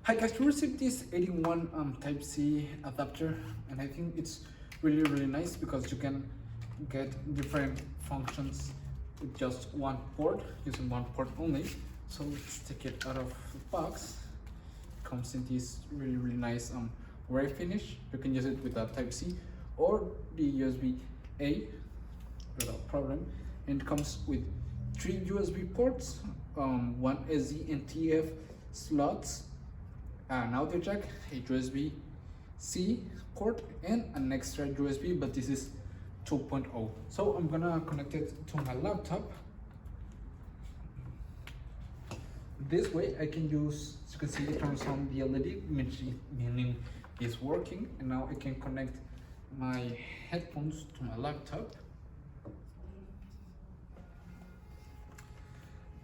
Hi guys, we received this 81 Type-C adapter, and I think it's really nice because you can get different functions with just one port, using one port only. So let's take it out of the box. It comes in this really nice gray finish. You can use it with a Type-C or the USB-A without problem. And it comes with 3 USB ports, 1 SD and TF slots, an audio jack, a USB-C port, and an extra USB, but this is 2.0. So I'm gonna connect it to my laptop. This way I can use, as you can see, it turns on the LED, meaning it's working, and now I can connect my headphones to my laptop.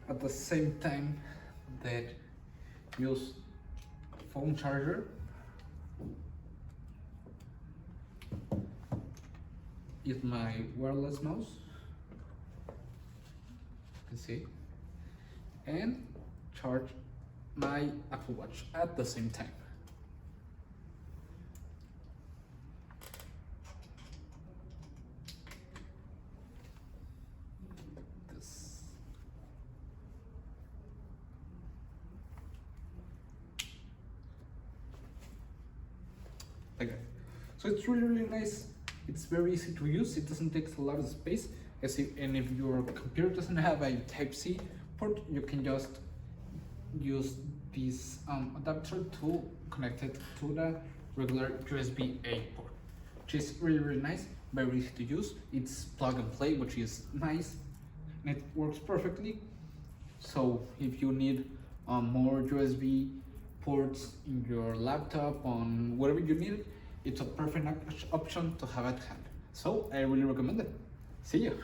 At the same time that use phone charger, is my wireless mouse, you can see, and charge my Apple Watch at the same time. Like that. So it's really nice. It's very easy to use. It doesn't take a lot of space. And if your computer doesn't have a Type-C port, you can just use this adapter to connect it to the regular USB-A port, which is really nice, very easy to use. It's plug and play, which is nice, and it works perfectly. So if you need more USB ports in your laptop, on whatever you need, it's a perfect option to have at hand. So I really recommend it. See you.